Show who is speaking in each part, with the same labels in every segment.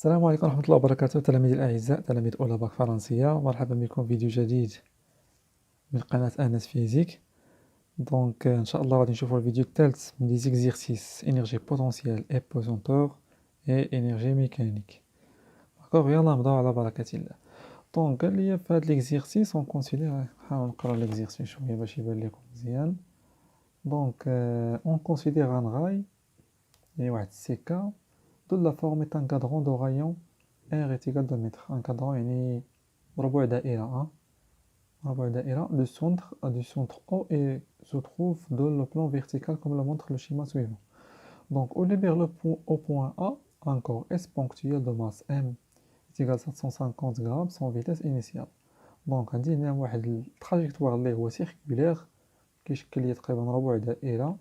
Speaker 1: السلام عليكم ورحمة الله وبركاته تلاميذي الأعزاء تلاميذ أولى باك فرنسية. مرحبا بكم فيديو جديد من قناة أنس فيزيك. إن شاء الله غادي نشوفوا الفيديو الثالث من لي زيكزيرسيس إنرجي بوتونسيال إي بوزونتور إي إنرجي ميكانيك. داكوغ يلا نبداو على بركة الله. قال لي في هاد ليكزيرسيس اون كونسيدير، نحاول نقرا ليكزيرسيس شوية باش يبان لكم مزيان. اون كونسيدير ان غاي يعني واحد السكة de la forme est un cadran de rayon R est égal à 2 mètres. Un cadran يعني ربع دائرة ربع دائرة. Le centre O et se trouve dans le plan vertical comme le montre le schéma suivant. Donc au début au point A, un corps S ponctuel de masse M est égal à 750 grammes sans vitesse initiale. Donc عندي هنا واحد التراجيكتوار اللي هو سيركولير كيشكل لي تقريبا ربع دائرة.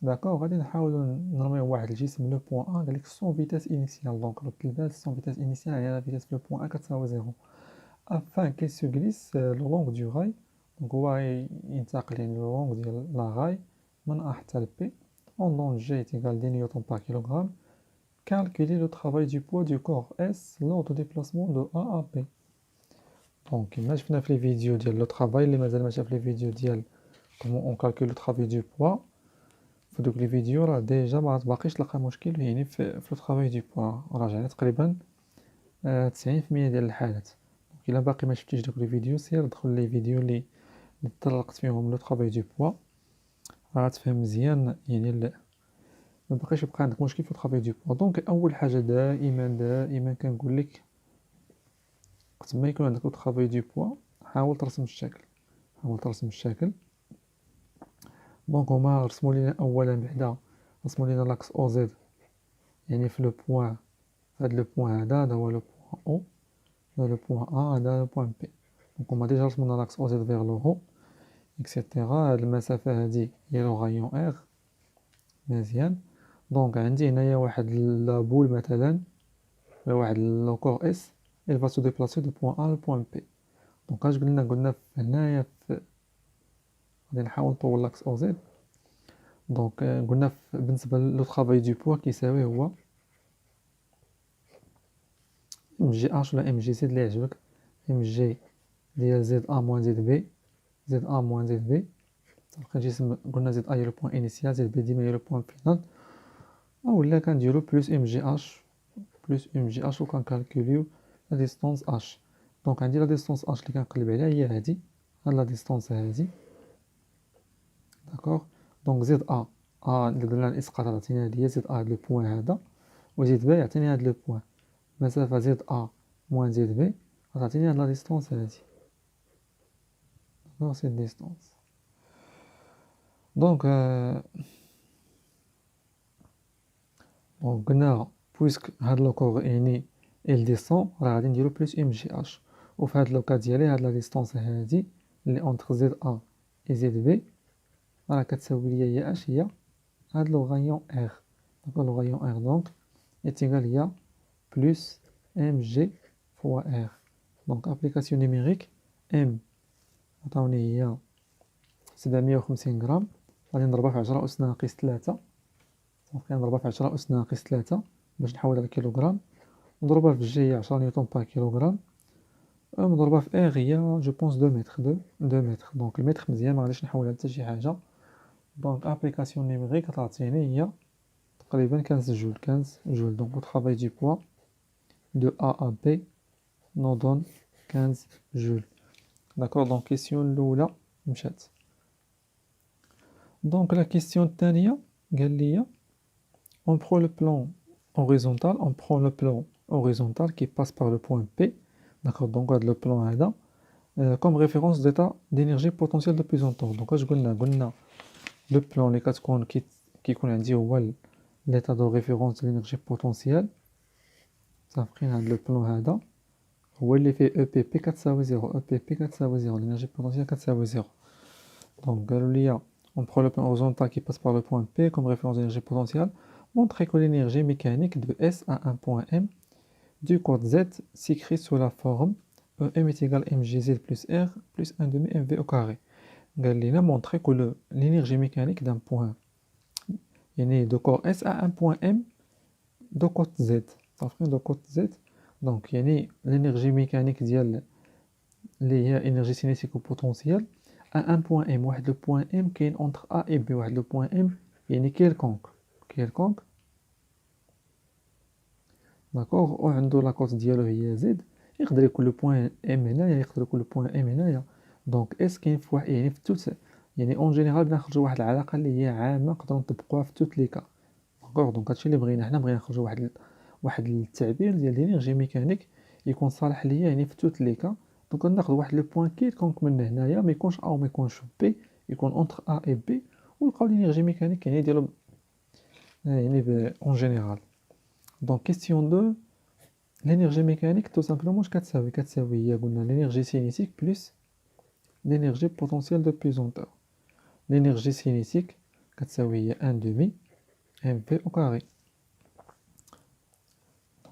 Speaker 1: داكوغ غادي نحاولوا نرميو واحد الجسم لو بوين ا قالك سون فيتاس انيسيال. دونك رد البال سون فيتاس انيسيال يعني لا فيتاس لو بوين ا كتساوي زيرو افان كي سو غليس لو لونغ دو غاي. دونك هو ينتقل يعني لو لونغ ديال لا غاي من ا حتى ل بي اون دون جي تيغال 10 نيوتن بار كيلوغرام. كالكولي لو ترافاي دو بوا دو كور اس لور دو ديبلاسمون دو ا ا بي. دونك كيما شفنا في لي فيديو ديال لو ترافاي اللي مازال ما شاف لي فيديو ديال كومون اون كالكول لو ترافاي دو بوا في دوك لي فيديو راه ديجا ما باقيش تلقى مشكل يعني في لو طرافاي دو بوا راجعنا تقريبا 90% ديال الحالات. دونك الا باقي ما شفتيش دوك لي فيديو سير دخل لي فيديو اللي طرقت فيهم لو طرافاي دو بوا غتفهم مزيان يعني ما باقيش يبقى عندك مشكل في الطرافاي دو بوا. دونك اول حاجه دائما كنقول لك وقت ما يكون عندك لو طرافاي دو بوا حاول ترسم الشكل. دونك هما رسموا لينا اولا بعدا رسموا لينا لاكس او زد يعني في لو بوين هاد لو بوين هذا هو لو بوين او هذا لو بوين ا هذا لو بوين بي. دونك هما ديجا رسموا لنا لاكس او زد فيغ لو هو اكسيتيرا. هاد المسافه هادي هي لو غايون ار مزيان. دونك عندي هنايا واحد لابول مثلا واحد لو كور اس il va se déplacer de point A à point B. دونك اش قلنا هنايا غادي نحاول نطول لاكس او زد. دونك قلنا بالنسبه لو طرافاي دو بوا كيساوي هو ام جي اش ولا ام جي زد اللي يعجبك. ام جي ديال زد ا موان زد بي زد ا موان زد بي تلقى جسم قلنا زد ا هي لو بوين انيسيال زد بي ديما هي لو بوين فينال اولا كنديرو بلس ام جي اش وكنكالكوليو لا ديستونس اش. دونك عندي لا ديستونس اش اللي كنقلب عليها هي هادي هاد لا ديستونس هادي داكوغ. دونك زد ا اللي درنا الاسقاط عطينا هادي هي زد ا هاد لو بوين هذا وزد بي يعطيني هاد لو بوين مسافه زد ا موان زد بي غتعطيني هاد لا ديستونس هادي دونك سي ديستونس. دونك قلنا بويسك هاد لو كور يعني ال ديسون راه غادي نديرو بلس ام جي اش. وفي هاد لوكا ديالي هاد لا ديستونس هادي اللي اونتر زد ا اي زد بي راه كتساوي ليا هي اش هي هاد لو غايون ار. دونك لو غايون ار دونك ايتيغال هي بلس ام جي فوا ار. دونك ابليكاسيون نيميريك ام عطاوني هي 750 غرام غادي نضربها في 10 أس ناقص 3. دونك نضربها في 10 أس ناقص 3 باش نحولها لكيلوغرام. نضربها في جي هي 10 نيوتن بار كيلوغرام. نضربها في ار هي جو بونس 2 متر 2 متر. دونك المتر مزيان ما غاديش نحولها حتى شي حاجه. دونك ابليكاسيون نيميريك تعطيني هي تقريبا 15 جول. دونك او طرافاي دو بوا دو ا ا بي نو دون 15 جول. داكور. دونك كيسيون الاولى مشات. دونك لا كيسيون الثانيه قال لي on prend le plan horizontal qui passe par le point P. D'accord. Donc le plan هذا comme référence d'état d'énergie potentielle de pesanteur. Donc اش قلنا le plan اللي كتكون كيكون عندي هو l'état de référence de l'énergie potentielle. صافقين هذا لو بلان هذا هو اللي فيه او بي بي كتساوي 0 l'énergie potentielle كتساوي 0. donc قالوا لي on prend le plan horizontal qui passe par le point P comme référence d'énergie potentielle. Montrer que l'énergie mécanique de S à un point M du code Z s'écrit sous la forme M est égal à mgz plus R plus 1 demi mv au carré. قال لنا montrer que l'énergie mécanique d'un point يعني de code S à un point M de code Z صافي لو كوت زد دونك يعني l'énergie mécanique ديال اللي هي énergie cinétique و potentielle à un point M واحد le point M كاين entre A et B واحد le point M يعني quelconque داكوغ و عندو لا كوت ديالو هي زد يقدر يكون لو بوين ام هنايا يقدر يكون لو بوين ام هنايا دونك اس كاين في واحد يعني في توت يعني اون جينيرال بنخرجوا واحد العلاقه اللي هي عامه نقدروا نطبقوها في توت لي كا داكوغ دونك هادشي اللي بغينا حنا بغينا نخرجوا واحد التعبير ديال لينيرجي ميكانيك يكون صالح ليا يعني في توت لي كا دونك ناخذ واحد لو بوين كيلكونك من هنايا ما يكونش ا وما يكونش بي يكون اونتر ا اي بي ونلقاو لينيرجي ميكانيك يعني ديالو يعني اون جينيرال دونك كيستيون 2 l'énergie mécanique tout simplement كتساوي هي قلنا l'énergie cinétique plus l'énergie potentielle de pesanteur l'énergie cinétique كتساوي هي 1 demi mv au carré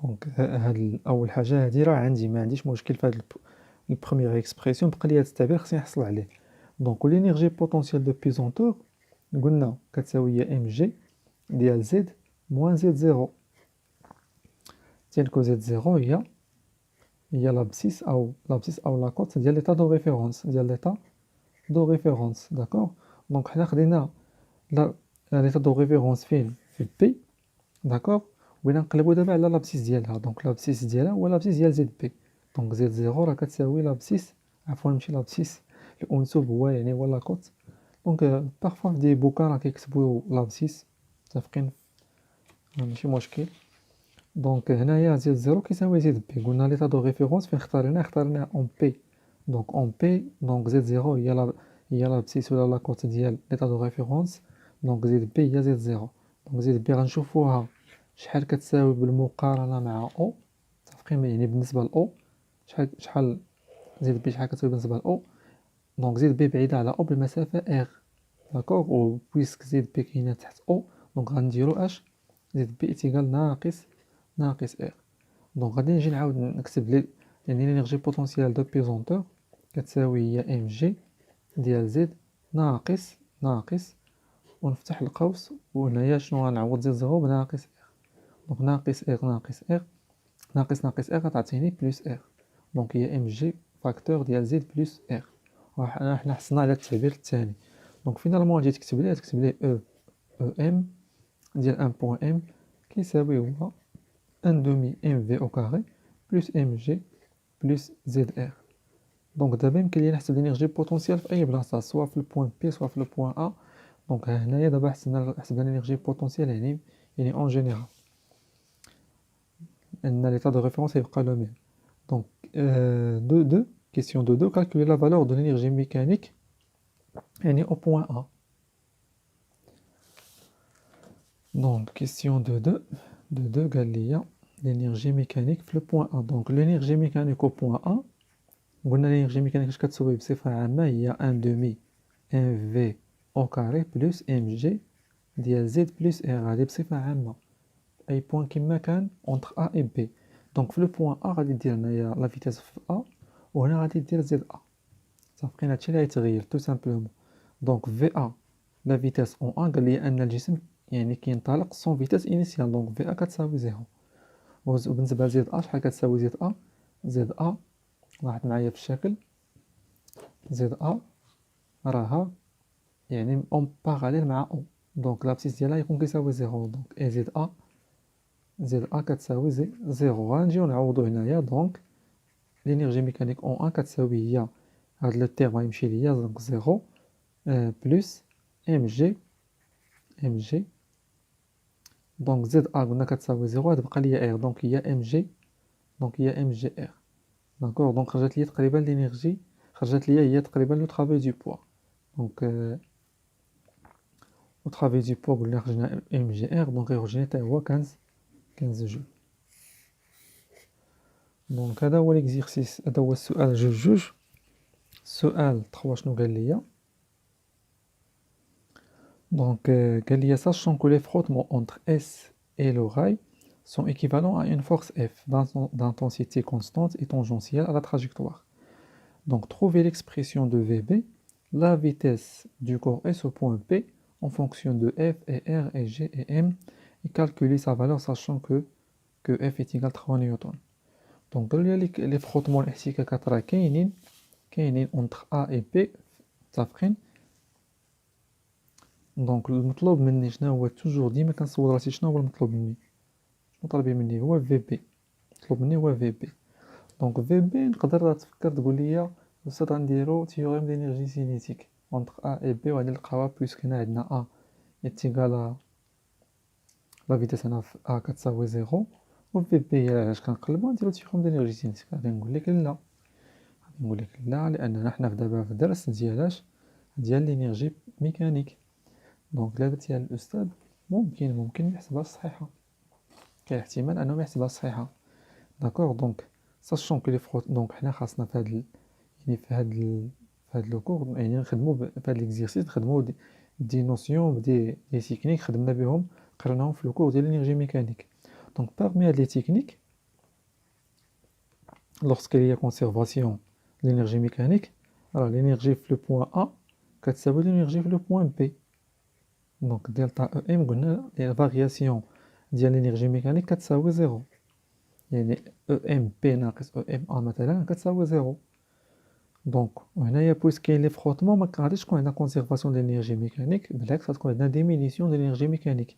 Speaker 1: دونك هاد اول حاجه هادي راه عندي ما عنديش مشكل في هاد البروميير اكسبرسيون بقى لي هاد التعبير خصني نحصل عليه دونك l'énergie potentielle de pesanteur قلنا كتساوي هي mg ديال z moins z0 تيل كو زد زيرو هي لابسيس او لا كوت ديال ليطا دو ريفيرونس داكوغ دونك حنا خدينا ليطا دو ريفيرونس فين في بي داكوغ بغينا نقلبو دابا على لابسيس ديالها دونك لابسيس ديالها هو لابسيس ديال زد بي دونك زد زيرو راه كتساوي لابسيس ماشي لابسيس الانسوب هو يعني هو لا كوت دونك بارفوا في دي بوكا راه كيكتبوا لابسيس متفقين ماشي مشكل دونك هنايا زد زيرو كيساوي زد بي قلنا ليطا دو ريفيرونس فين اختارنا اون بي دونك اون بي دونك زد زيرو هي لابسيس ولا لا كوت ديال ليطا دو ريفيرونس دونك زد بي هي زد زيرو دونك زد بي غنشوفوها شحال كتساوي بالمقارنه مع او متفقين يعني بالنسبه لاو شحال زد بي شحال كتساوي بالنسبه لاو دونك زد بي بعيده على او بالمسافه ار داكوغ و بويسك زد بي كاينه تحت او دونك غنديرو اش زد بي ايكال ناقص R دونك غادي نجي نعاود نكتب لي يعني لينيرجي بوتونسيال دو بيزونتور كتساوي هي ام جي ديال زد ناقص ونفتح القوس وهنايا شنو غنعوض زد زيرو بناقص R دونك ناقص R غتعطيني بلس R دونك هي ام جي فاكتور ديال زد بلس R وحنا حصلنا على التعبير الثاني دونك فينالمون غادي تكتب ليه او ام ديال 1 بوين ام كيساوي هو 1 demi mv au carré plus mg plus zr دونك دابا يمكن لينا نحسب الانرجي بوتونسيال في اي بلاصه سواء في البوين بي سواء في البوين ا دونك هنايا دابا حسبنا الانرجي بوتونسيال يعني اون جينيرال ان ليطا دو ريفيرونس يبقى لو ميم دونك question de 2 calculer la valeur de l'énergie mécanique يعني au point A donc question de 2 قال لي l'énergie mécanique في le point A donc l'énergie mécanique au point A قلنا l'énergie mécanique اش كتساوي بصفة عامة هي 1 demi mv au carré plus mg ديال z plus r هذه بصفة عامة أي بوين كما كان entre A et B donc في le point A غادي دير هنايا لا فيتاس في A وهنا غادي دير زد A صافقين هادشي اللي غيتغير tout simplement donc VA لا فيتاس en A قال لي أن الجسم يعني كينطلق سون فيتاس انيسيال دونك في ا كتساوي زيرو وبالنسبه لزد ا شحال كتساوي زد ا لاحظ معايا في الشكل زد ا راها يعني اون باراليل مع او دونك لابسيس ديالها يكون كيساوي زيرو دونك اي زد ا كتساوي زيرو غنجيو نعوضو هنايا دونك لينيرجي ميكانيك اون ا كتساوي هي هاد لو تيرم غيمشي ليا دونك زيرو بلس ام جي دونك زد ا قلنا كتساوي زيرو غتبقى ليا ار دونك هي ام جي ار داكوغ دونك خرجت ليا تقريبا لينيرجي هي تقريبا لو طرافاي دو بوا دونك لو طرافاي دو بوا قلنا خرجنا ام جي ار دونك يخرج لنا حتى هو 15 جول دونك هذا هو ليكزيرسيس هذا هو السؤال جوج السؤال 3 شنو قال ليا donc قال لي sachant que les frottements entre S et l'oreille sont équivalents à une force F d'intensité constante et tangentielle à la trajectoire. Donc trouvez l'expression de VB, la vitesse du corps S au point P en fonction de F et R et G et M et calculer sa valeur sachant que que F est égal à 3 newtons. Donc les frottements الاحتكاكات راه كاينين entre A et B متفقين. دونك المطلوب مني شنو هو؟ توجور ديما كنصور راسي شنو هو المطلوب مني. شنو طالبين مني هو في بي. المطلوب مني هو في بي. دونك في بي نقدر تفكر تقول لي استاذ غنديرو تيوريم دينيرجي سينيتيك entre A et B وغادي نلقاوها بويسك هنا عندنا A est égal à لا فيتاس هنا في A كتساوي 0 و في بي هي علاش كنقلبو نديرو تيوريم دينيرجي سينيتيك. غادي نقول لك لا، لاننا حنا دابا في الدرس ديال لينيرجي ميكانيك. دونك لا درتيها الاستاذ ممكن يحسبها صحيحه، كاين احتمال انه ما يحسبها صحيحه. داكوغ دونك ساشون كو لي فروت. دونك حنا خاصنا في هاد يعني في هاد لو كور يعني نخدمو في هاد ليكزيرسيس نخدمو دي نوسيون دي تكنيك خدمنا بهم قريناهم في لو كور ديال لينيرجي ميكانيك. دونك parmi هاد لي تكنيك lorsqu'il y a conservation de l'énergie mécanique, alors l'énergie في le point A كتساوي l'énergie في le point B. Donc delta EM قلنا la variation ديال l'énergie mécanique كتساوي 0. يعني EMP ناقص EMA مثلا كتساوي 0. دونك وهنايا بويس كاين لي فروتمون ما غاديش تكون عندنا conservation de l'énergie mécanique، بالعكس غتكون عندنا diminution de l'énergie mécanique.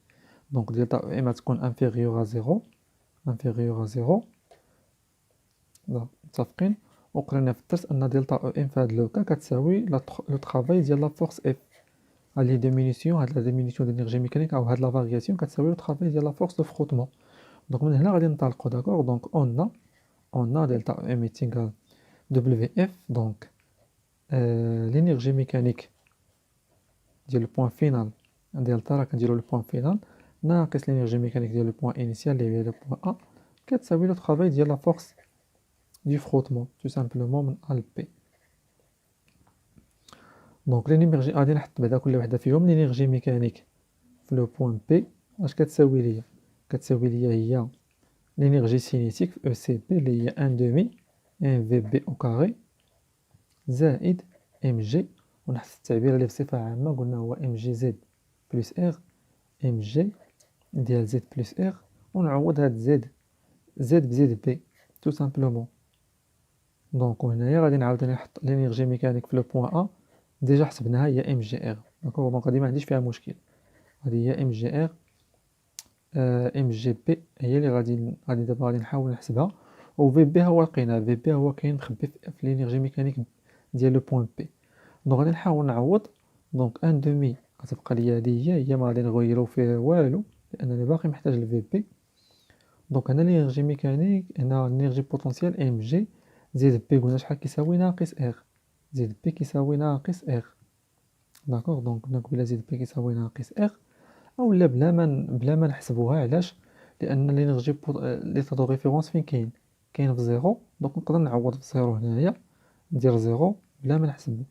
Speaker 1: Donc delta EM غتكون inférieur à 0. متفقين. وقرينا في الدرس ان دلتا او ام في هذا لو كا كتساوي لو طرافاي ديال لا فورس اف. هاد لي ديمينيسيون هاد لا ديمينيسيون دينيرجي ميكانيك او هاد لا فارياسيون كتساوي لو طرافاي ديال لا فورس دو فروتمون. دونك من هنا غادي ننطلقوا. داكوغ دونك اون دلتا او ام ايتيغال دبليو اف. دونك لينيرجي ميكانيك ديال البوان فينال دلتا راه كنديروا لو بوان فينال ناقص لينيرجي ميكانيك ديال البوان انيسيال اللي هي لو بوان ا كتساوي لو طرافاي ديال لا فورس du frottement, tout simplement من A ل B. دونك l'énergie غادي نحط بعدا كل وحده فيهم l'énergie ميكانيك في لو بوين B اش كتساوي ليا؟ كتساوي ليا هي l'énergie cinétique في ECP اللي هي 1 demi MVB au carré زائد mg. ونحط التعبير اللي بصفة عامة قلنا هو mgz بلس r mg ديال z بلس r ونعوض هاد z بزد b tout simplement. دونك وهنايا غادي نعاود نحط لينيرجي ميكانيك في لو بوين ا ديجا حسبناها هي ام جي ار. داكوغ دونك هادي ما عنديش فيها مشكل، هادي هي ام جي ار. ام جي بي هي اللي غادي دابا غادي نحاول نحسبها. و في بي هو لقينا في بي هو كاين مخبي في لينيرجي ميكانيك ديال لو بوين بي. دونك غادي نحاول نعوض. دونك ان دومي غتبقى ليا هادي هي ما غادي نغيرو فيها والو لانني باقي محتاج الفي بي. دونك هنا لينيرجي ميكانيك هنا لينيرجي بوتونسيال ام جي زيد بي قلنا شحال كيساوي ناقص ار. زيد بي كيساوي ناقص ار. داكوغ دونك نقول زيد بي كيساوي ناقص ار اولا بلا ما نحسبوها. علاش؟ لان لينيرجي ليطا دو ريفيرونس فين كاين في زيرو. دونك نقدر نعوض في زيرو هنايا ندير زيرو بلا ما نحسب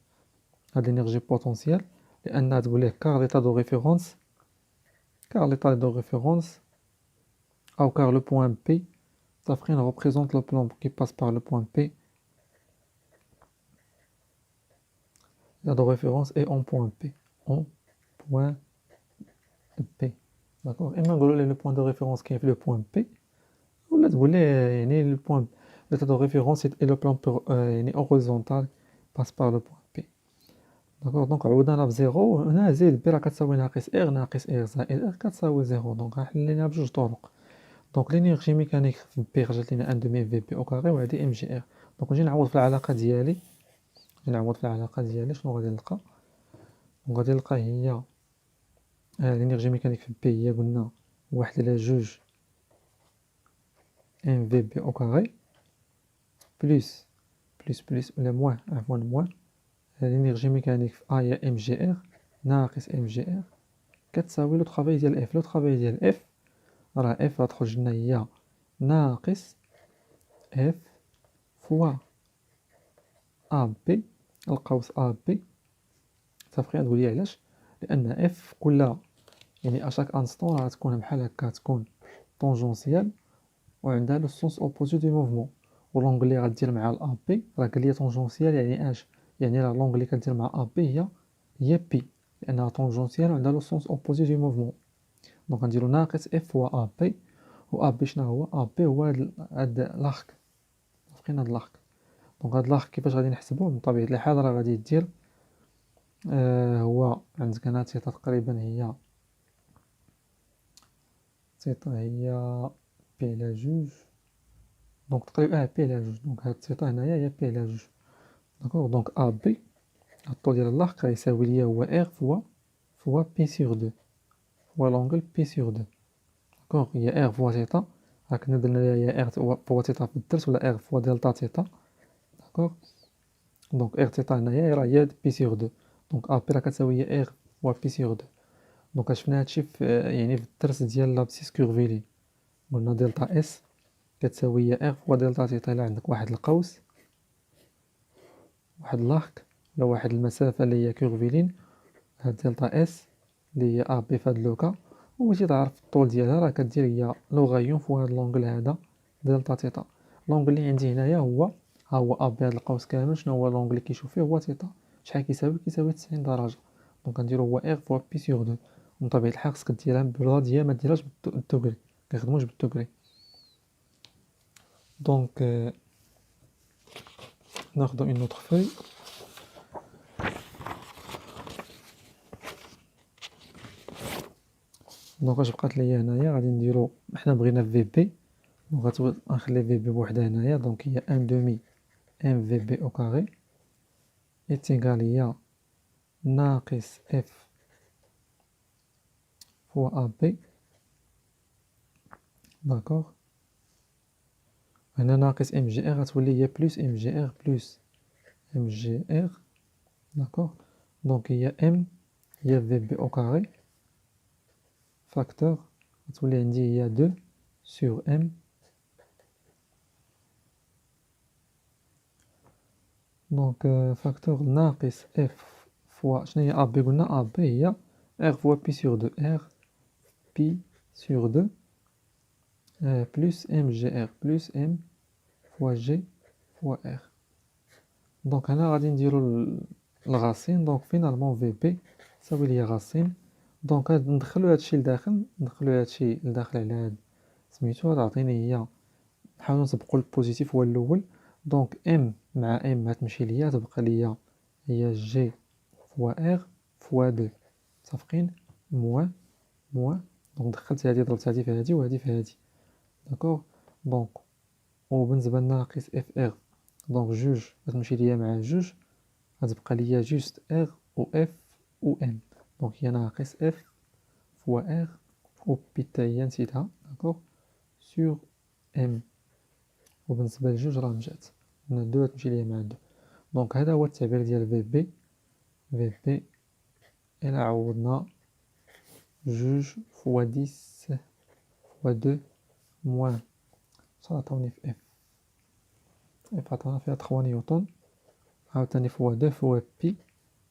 Speaker 1: هاد لينيرجي بوتونسيال لان تقول ليه كار ليطا دو ريفيرونس او كار لو بوين بي تافقين représente le plan qui passe par le point P. La de référence est en point P. En point P. D'accord. Et maintenant, le point de référence qui est le point P. Ou là, vous voulez, le point, l'état de référence est le plan horizontal passe par le point P. D'accord. Donc, on a 0. On a Z, B, la 4 ناقص R ناقص R زائد R 4 0. Donc, حلينا بجوج طرق. دونك l'énergie mécanique في بي خرجت لنا 1 demi في بي او كاري وهذه ام جي ار. دونك نجي نعوض في العلاقه ديالي شنو غادي نلقى؟ غادي نلقى هي l'énergie mécanique في بي هي قلنا 1 على 2 ام في بي او كاري بلس ولا موان l'énergie mécanique في ا هي ام جي ار ناقص ام جي ار كتساوي لو طرافاي ديال اف. لو طرافاي ديال اف راه اف غتخرج لنا هي ناقص اف فوا ا بي القوس ا بي. متفقين؟ تقول لي علاش؟ لان اف كل يعني اشاك انستون راه تكون بحال هكا تكون طونجونسيال وعندها لو سونس اوبوزي دو موفمون. ولونغلي غدير مع الا بي راه قال لي طونجونسيال يعني اش؟ يعني راه لونغلي كدير مع ا بي هي بي لانها طونجونسيال وعندها لو سونس اوبوزي دو موفمون. دونك غنديرو ناقص اف فوا ا بي و اب شنو هو؟ اب هو هاد لاخك، فين هاد لاخك. دونك هاد لاخك كيفاش غادي نحسبوه؟ بطبيعة الحال راه غادي دير هو عندك هنا تيتا تقريبا هي تيتا هي بي على جوج، دونك تقريبا بي على جوج، دونك هاد تيتا هنايا هي بي على جوج. داكوغ دونك ا بي الطول ديال اللاخك غيساوي ليا هو ار فوا بي سيغ دو فوا لونغل بي سيغ دو. داكوغ هي ار فوا تيتا، راك درنا ليها هي ار فوا تيتا في الدرس ولا ار فوا دلتا تيتا. داكوغ دونك ار تيتا هنايا راه هي بي سيغ دو، دونك ا بي راه كتساوي هي ار فوا بي سيغ دو. دونك شفنا هادشي في يعني في الدرس ديال لابسيس كورفيلي، قلنا دلتا اس كتساوي هي ار فوا دلتا تيتا. الا عندك واحد القوس واحد لاخك ولا واحد المسافة اللي هي كورفيلين، هاد دلتا اس اللي هي ا بي فهاد لوكا، وبغيتي تعرف الطول ديالها راه كدير هي لوغايون فوا هاد لونغل هذا دلتا تيتا. لونغل اللي عندي هنايا هو ها هو ا بي، هاد القوس كامل شنو هو لونغل اللي كيشوف فيه هو تيتا. شحال كيساوي؟ كيساوي 90 درجة. دونك غنديرو هو ار فوا بي سيغ دو. من طبيعة الحال خصك ديرها بالراديان، ما ديرهاش بالدوغري، كنخدموش بالدوغري. دونك ناخدو اون اوتر فوي. دونك اش بقات ليا هنايا؟ غادي نديرو حنا بغينا في بي، دونك غنخلي في بي بوحدها هنايا، دونك هي ان دومي ام في بي او كاري ايتيغال هي ناقص اف فوا ا بي. داكوغ هنا ناقص ام جي ار غتولي هي بلوس ام جي ار بلوس ام جي ار. داكوغ دونك هي ام هي في بي او كاري فاكتور غتولي عندي هي 2 سور ام. دونك فاكتور ناقص اف فوا شنو هي ا بي؟ قلنا ا بي هي ار فوا بي سور دو، ار بي سور دو بلوس ام جي ار بلوس ام فوا جي فوا ار. دونك هنا غادي نديرو الغاسين، دونك فينالمون في بي تساوي ليا غاسين. دونك ندخلو هادشي لداخل، ندخلو هادشي لداخل على هاد سميتو، غتعطيني هي نحاولو نطبقو البوزيتيف هو الاول. دونك ام مع ام غتمشي ليا، تبقى ليا هي جي فوا ار فوا دو، متفقين؟ موان موان. دونك دخلت هادي ضربت هادي في هادي وهادي في هادي. داكوغ دونك وبالنسبة لناقص اف ار، دونك جوج غتمشي ليا مع جوج، غتبقى ليا جوست ار و اف و ام. دونك هي ناقص اف فوا ار و بي تا هي نسيتها. داكوغ سور ام، وبالنسبة لجوج راه مشات، هنا دو غتمشي ليا مع دو. دونك هذا هو التعبير ديال في بي. في بي إلا عوضنا جوج فوا ديس فوا دو موان شحال عطاوني في اف؟ اف عطانا فيها 3 نيوتن، عاوتاني فوا دو فوا بي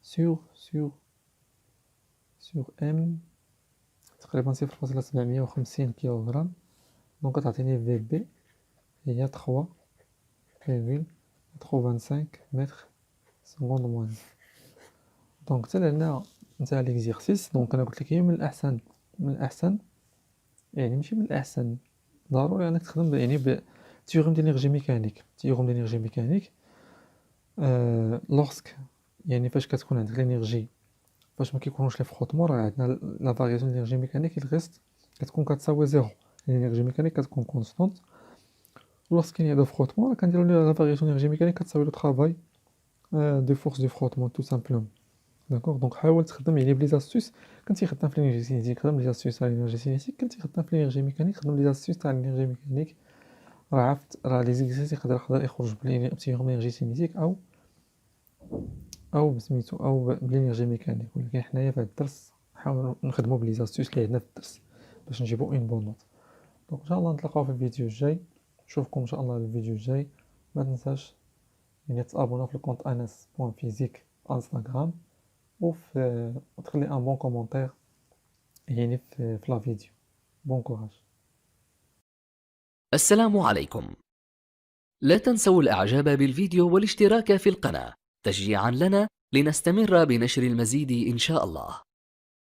Speaker 1: سور ام تقريبا 0.750 كيلوغرام. دونك تعطيني في بي هي 3,325 متر سكوند موان. دونك حتى لهنا انتهى ليكزيرسيس. دونك انا قلت لك هي من الاحسن يعني ماشي من الاحسن، ضروري انك تخدم يعني تيوريم دينيرجي ميكانيك. تيوريم دينيرجي ميكانيك لوغسك يعني فاش كتكون عندك لينيرجي، فاش ما كيكونوش لي فروتمون، راه عندنا لا فارياسيون دينيرجي ميكانيك الغيست كتكون كتساوي زيرو، لينيرجي ميكانيك كتكون كونستانت. لوغسك كاين دو فروتمون كنديرو لا فارياسيون دينيرجي ميكانيك كتساوي لو طرافاي دو فورس دو فروتمون تو سامبلومون. داكوغ دونك حاول تخدم يعني بلي زاستوس. كنتي خدام في لينيرجي سينيتيك خدم لي زاستوس تاع لينيرجي سينيتيك، كنتي خدام في لينيرجي ميكانيك خدم لي زاستوس تاع لينيرجي ميكانيك. راه عرفت راه لي زيكزيرسيس يقدر يخرج بسيغم لينيرجي سينيتيك او بسميتو او بلينيرجي ميكانيك، ولكن حنايا في هاد الدرس نحاولو نخدمو بلي زاستوس اللي عندنا في الدرس باش نجيبو اون بون نوت. دونك ان شاء الله نتلاقاو في الفيديو الجاي، نشوفكم ان شاء الله الفيديو الجاي. ما تنساش يعني تابونا في الكونت anas.physique انستغرام، وتخلي ان بون كومونتير يعني في لا فيديو. بون كوراج.
Speaker 2: السلام عليكم. لا تنسوا الإعجاب بالفيديو والاشتراك في القناة تشجيعا لنا لنستمر بنشر المزيد إن شاء الله.